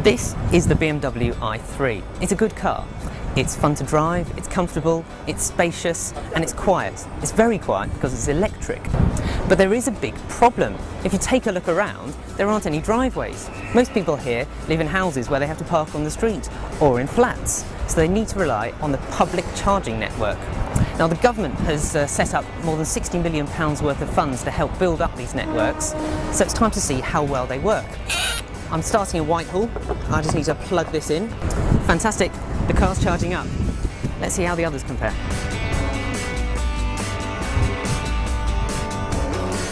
This is the BMW i3. It's a good car. It's fun to drive, it's comfortable, it's spacious, and it's quiet. It's very quiet because it's electric. But there is a big problem. If you take a look around, there aren't any driveways. Most people here live in houses where they have to park on the street or in flats, so they need to rely on the public charging network. Now, the government has set up more than £60 million worth of funds to help build up these networks, so it's time to see how well they work. I'm starting in Whitehall. I just need to plug this in. Fantastic, the car's charging up. Let's see how the others compare.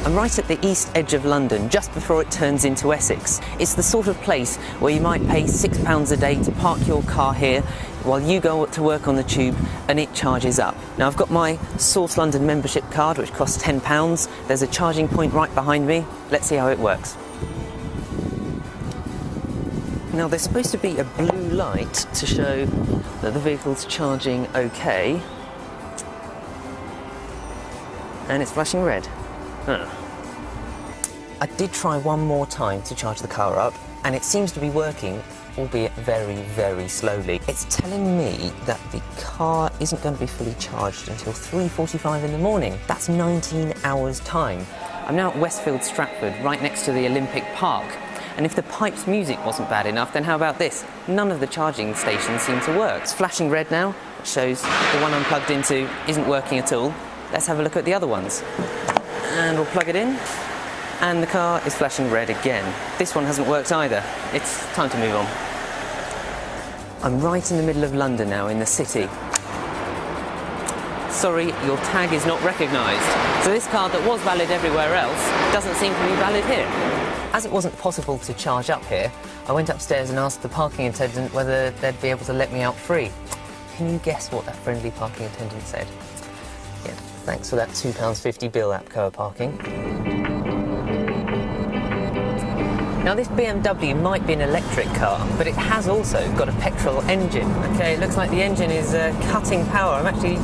I'm right at the east edge of London, just before it turns into Essex. It's the sort of place where you might pay £6 a day to park your car here while you go to work on the tube and it charges up. Now, I've got my Source London membership card, which costs £10. There's a charging point right behind me. Let's see how it works. Now, there's supposed to be a blue light to show that the vehicle's charging okay, and it's flashing red. I did try one more time to charge the car up, and it seems to be working, albeit very, very slowly. It's telling me that the car isn't going to be fully charged until 3:45 in the morning. That's 19 hours time. I'm now at Westfield Stratford, right next to the Olympic Park. And if the Pipes music wasn't bad enough, then how about this? None of the charging stations seem to work. It's flashing red now, which shows the one I'm plugged into isn't working at all. Let's have a look at the other ones. And we'll plug it in, and the car is flashing red again. This one hasn't worked either. It's time to move on. I'm right in the middle of London now, in the city. Sorry, your tag is not recognised. So this card that was valid everywhere else doesn't seem to be valid here. As it wasn't possible to charge up here, I went upstairs and asked the parking attendant whether they'd be able to let me out free. Can you guess what that friendly parking attendant said? Yeah, thanks for that £2.50 bill, APCO parking. Now, this BMW might be an electric car, but it has also got a petrol engine. Okay, it looks like the engine is cutting power. I'm actually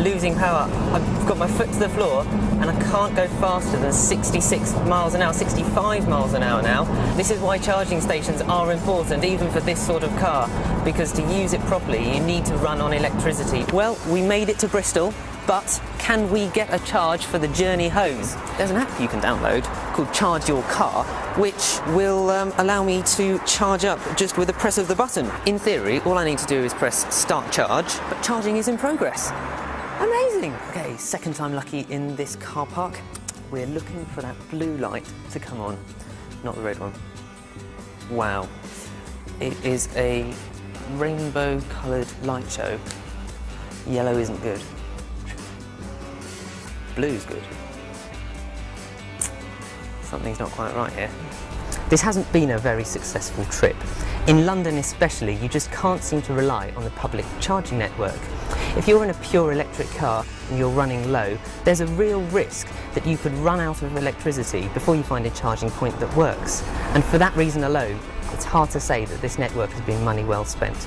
losing power. I've got my foot to the floor and I can't go faster than 66 miles an hour, 65 miles an hour now. This is why charging stations are important, even for this sort of car, because to use it properly you need to run on electricity. Well, we made it to Bristol, but can we get a charge for the journey home? There's an app you can download called Charge Your Car, which will allow me to charge up just with a press of the button. In theory, all I need to do is press Start Charge, but charging is in progress. Amazing! Okay, second time lucky in this car park. We're looking for that blue light to come on, not the red one. Wow. It is a rainbow-coloured light show. Yellow isn't good. Blue's good. Something's not quite right here. This hasn't been a very successful trip. In London especially, you just can't seem to rely on the public charging network. If you're in a pure electric car and you're running low, there's a real risk that you could run out of electricity before you find a charging point that works. And for that reason alone, it's hard to say that this network has been money well spent.